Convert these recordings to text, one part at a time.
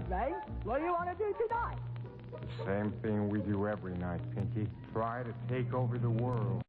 evening. What do you want to do tonight? The same thing we do every night, Pinky. Try to take over the world.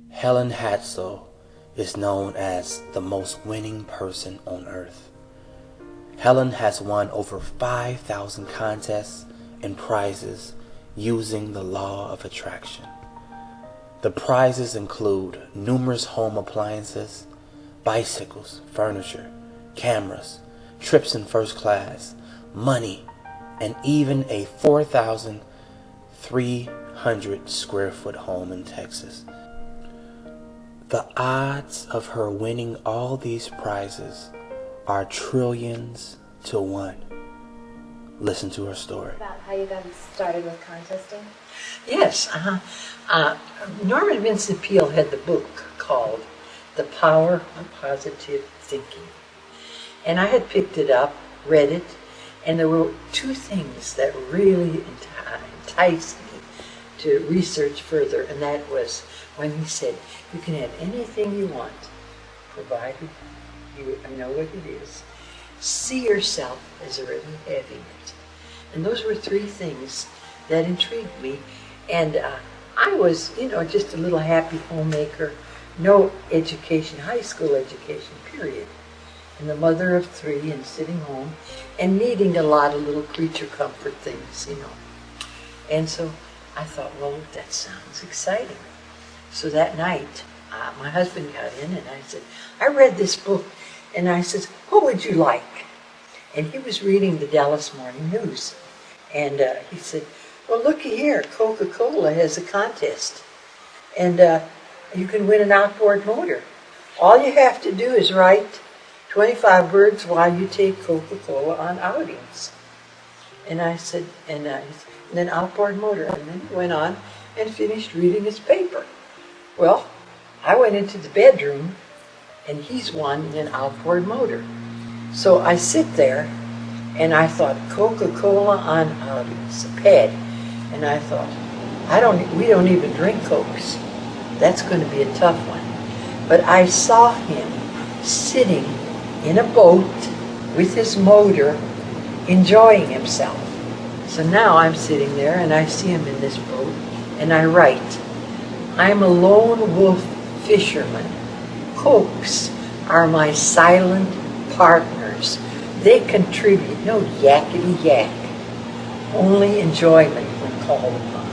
Helen Hadsell is known as the most winning person on earth. Helen has won over 5,000 contests and prizes using the law of attraction. The prizes include numerous home appliances, bicycles, furniture, cameras, trips in first class, money, and even a 4,300 square foot home in Texas. The odds of her winning all these prizes are trillions to 1. Listen to her story. About how you got started with contesting? Yes. Norman Vincent Peale had the book called The Power of Positive Thinking. And I had picked it up, read it, and there were 2 things that really enticed me to research further, and that was when he said, you can have anything you want, provided you know what it is. See yourself as already having it. And those were 3 things that intrigued me. And I was, just a little happy homemaker, no education, high school education, period. And the mother of 3 and sitting home and needing a lot of little creature comfort things, And so I thought, well, that sounds exciting. So that night, my husband got in and I said, I read this book. And I said, what would you like? And he was reading the Dallas Morning News. And he said, well, looky here, Coca-Cola has a contest. And you can win an outboard motor. All you have to do is write 25 words while you take Coca-Cola on outings. And I said, and then outboard motor. And then he went on and finished reading his paper. Well, I went into the bedroom, and he's won an outboard motor. So I sit there, and I thought, Coca-Cola on outings, a pad. And I thought, we don't even drink Cokes. That's going to be a tough one. But I saw him sitting in a boat with his motor, enjoying himself. So now I'm sitting there, and I see him in this boat, and I write, I'm a lone wolf fisherman. Cokes are my silent partners. They contribute no yakety yak, only enjoyment when called upon.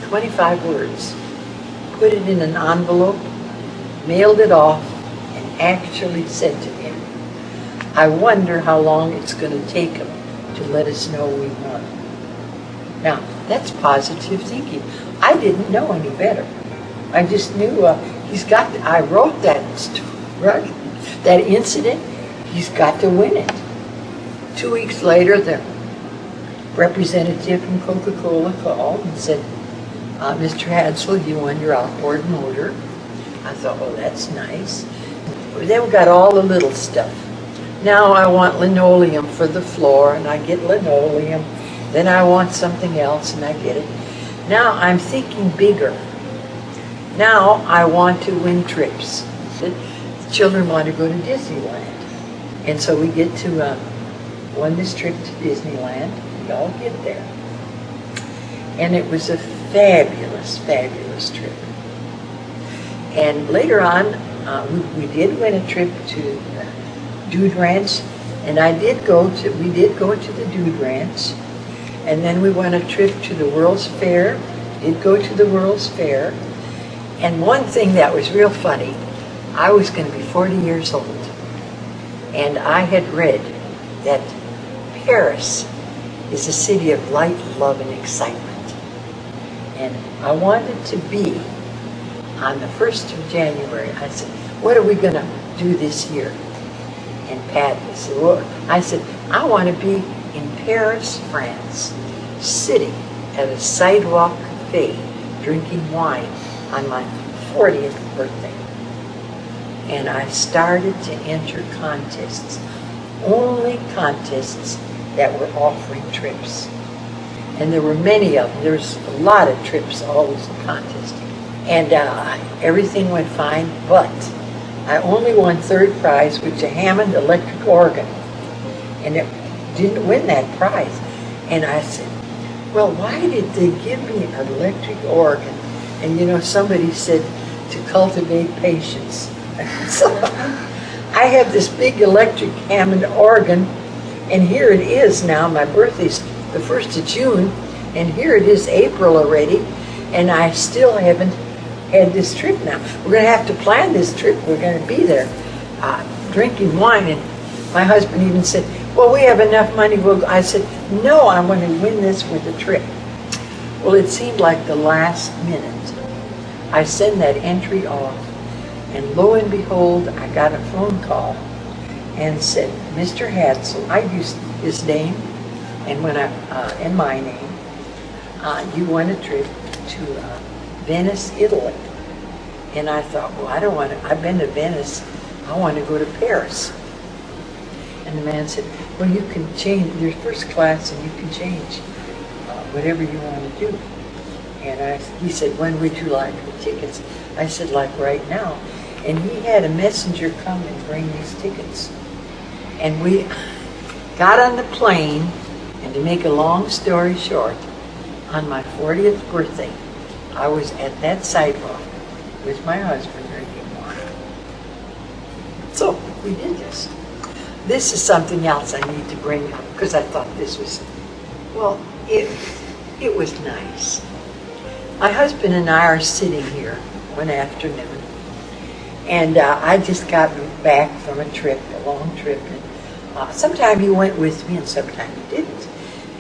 25 words. Put it in an envelope, mailed it off, and actually said to him, I wonder how long it's going to take him to let us know we won. Now, that's positive thinking. I didn't know any better. I just knew I wrote that incident, he's got to win it. 2 weeks later, the representative from Coca-Cola called and said, Mr. Hadsell, you won your outboard motor. I thought, well, that's nice. Then we got all the little stuff. Now I want linoleum for the floor, and I get linoleum. Then I want something else, and I get it. Now I'm thinking bigger. Now I want to win trips. The children want to go to Disneyland. And so we get to won this trip to Disneyland. We all get there. And it was a fabulous, fabulous trip. And later on, we did win a trip to Dude Ranch, and we did go to the Dude Ranch, and then we went a trip to the World's Fair, did go to the World's Fair, and one thing that was real funny, I was going to be 40 years old, and I had read that Paris is a city of light, love, and excitement, and I wanted to be on the 1st of January. I said, what are we going to do this year? And Pat said, well, I said, I want to be in Paris, France, sitting at a sidewalk cafe, drinking wine on my 40th birthday. And I started to enter contests, only contests that were offering trips. And there were many of them. There was a lot of trips always contesting. And everything went fine, but I only won 3rd prize, which is a Hammond electric organ. and it didn't win that prize. And I said, well, why did they give me an electric organ? And you know, somebody said to cultivate patience. So I have this big electric Hammond organ, and here it is now. My birthday's the 1st of June, and here it is April already, and I still haven't had this trip now. We're going to have to plan this trip. We're going to be there drinking wine, and my husband even said, well, we have enough money. I said, no, I want to win this with a trip. Well, it seemed like the last minute. I send that entry off, and lo and behold, I got a phone call and said, Mr. Hatzel, I used his name and and my name, you want a trip to Venice, Italy. And I thought, well, I don't want to, I've been to Venice, I want to go to Paris. And the man said, well, you can change, there's first class and you can change whatever you want to do. And he said, when would you like the tickets? I said, like right now. And he had a messenger come and bring these tickets. And we got on the plane, and to make a long story short, on my 40th birthday, I was at that sidewalk with my husband drinking wine. So we did this. This is something else I need to bring up, because I thought this was, well, it was nice. My husband and I are sitting here one afternoon, and I just got back from a trip, a long trip, and sometime he went with me and sometime he didn't.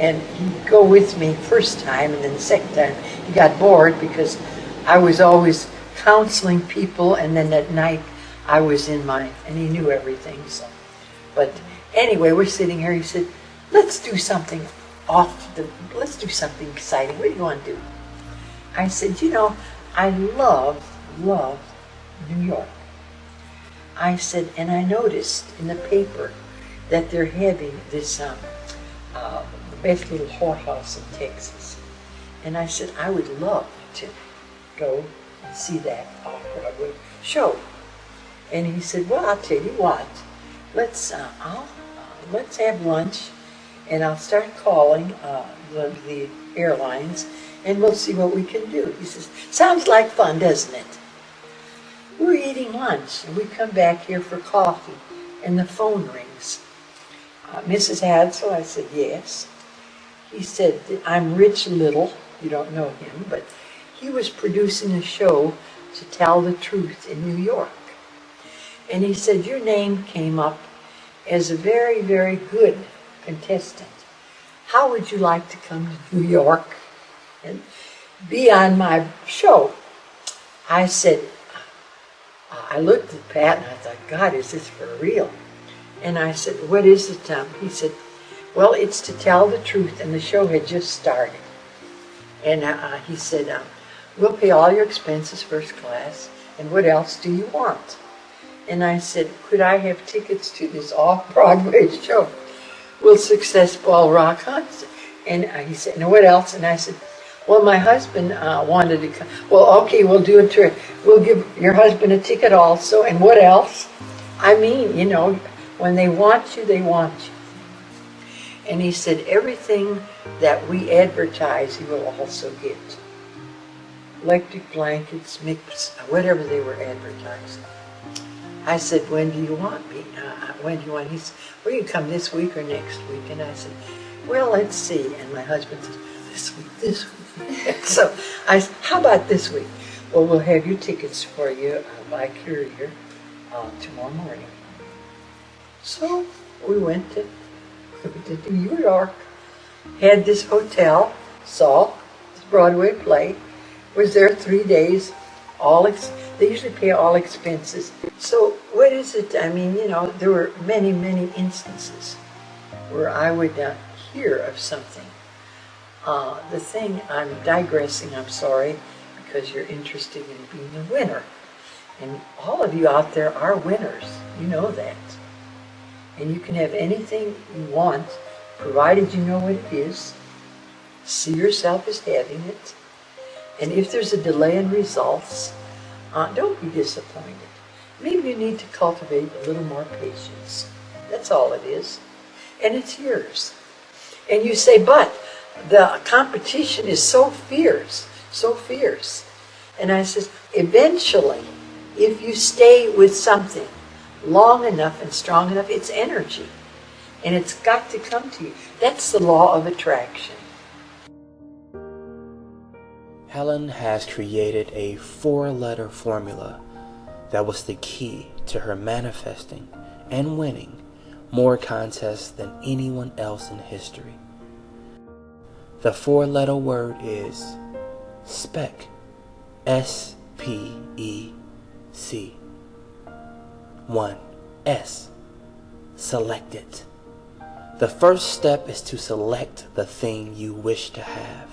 And he'd go with me first time, and then the second time he got bored because I was always counseling people, and then at night I was in mine, and he knew everything. So, but anyway, we're sitting here. He said, let's do something let's do something exciting. What do you want to do? I said, you know, I love New York. I said, and I noticed in the paper that they're having this the best little whorehouse in Texas. And I said, I would love to go and see that off-Broadway show. And he said, well, I'll tell you what, let's have lunch, and I'll start calling the airlines, and we'll see what we can do. He says, sounds like fun, doesn't it? We're eating lunch, and we come back here for coffee, and the phone rings. Mrs. Hadsel, I said, yes. He said, I'm Rich Little. You don't know him, but he was producing a show to tell the truth in New York. And he said, your name came up as a very, very good contestant. How would you like to come to New York and be on my show? I said, I looked at Pat and I thought, God, is this for real? And I said, what is it, Tom? He said, well, it's to tell the truth, and the show had just started. And he said, we'll pay all your expenses first class, and what else do you want? And I said, could I have tickets to this off-Broadway show? Will Success Ball Rock Concert? And he said, and what else? And I said, well, my husband wanted to come. Well, okay, we'll do a trip. We'll give your husband a ticket also, and what else? I mean, you know, when they want you, they want you. And he said, everything that we advertise, he will also get. Electric blankets, mix, whatever they were advertising. I said, when do you want me? When do you want? He said, well, you come this week or next week. And I said, well, let's see. And my husband said, this week. So I said, how about this week? Well, we'll have your tickets for you by courier tomorrow morning. So we went to New York, had this hotel, saw this Broadway play, was there 3 days, they usually pay all expenses. So what is it? I mean, you know, there were many, many instances where I would hear of something. The thing, I'm digressing, I'm sorry, because you're interested in being a winner. And all of you out there are winners, you know that. And you can have anything you want, provided you know what it is, see yourself as having it, and if there's a delay in results, don't be disappointed. Maybe you need to cultivate a little more patience. That's all it is. and it's yours. And you say, but the competition is so fierce, so fierce. And I says, eventually, if you stay with something long enough and strong enough, it's energy. And it's got to come to you. That's the law of attraction. Helen has created a 4-letter formula that was the key to her manifesting and winning more contests than anyone else in history. The 4-letter word is SPEC. S-P-E-C. 1. S. Select it. The first step is to select the thing you wish to have.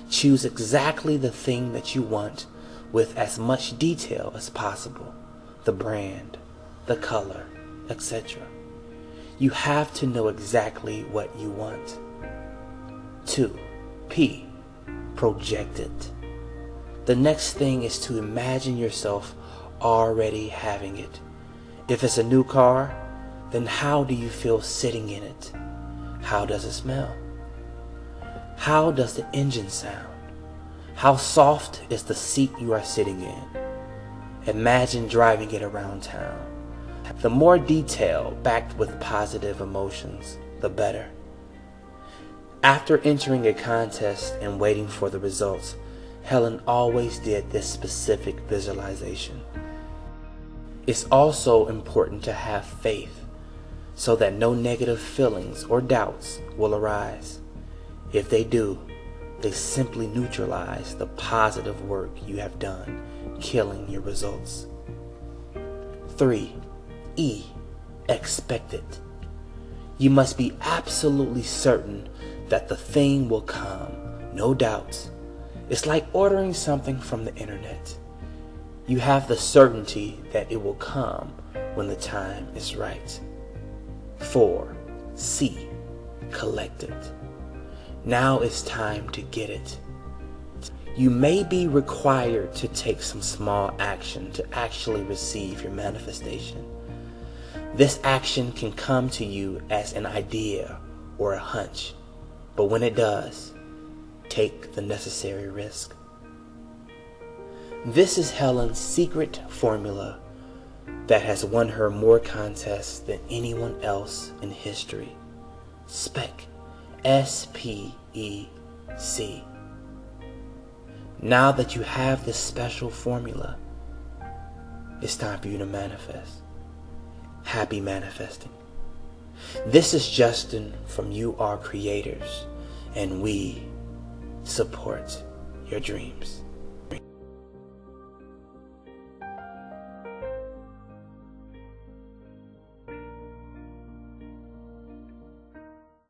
Choose exactly the thing that you want with as much detail as possible. The brand, the color, etc. You have to know exactly what you want. 2. P. Project it. The next thing is to imagine yourself already having it. If it's a new car, then how do you feel sitting in it? How does it smell? How does the engine sound? How soft is the seat you are sitting in? Imagine driving it around town. The more detail backed with positive emotions, the better. After entering a contest and waiting for the results, Helen always did this specific visualization. It's also important to have faith so that no negative feelings or doubts will arise. If they do, they simply neutralize the positive work you have done, killing your results. 3. E. Expect it. You must be absolutely certain that the thing will come, no doubts. It's like ordering something from the internet. You have the certainty that it will come when the time is right. 4. C. Collect it. Now it's time to get it. You may be required to take some small action to actually receive your manifestation. This action can come to you as an idea or a hunch, but when it does, take the necessary risk. This is Helen's secret formula that has won her more contests than anyone else in history. SPEC. S-P-E-C. Now that you have this special formula, it's time for you to manifest. Happy manifesting. This is Justin from YouAreCreators, and we support your dreams.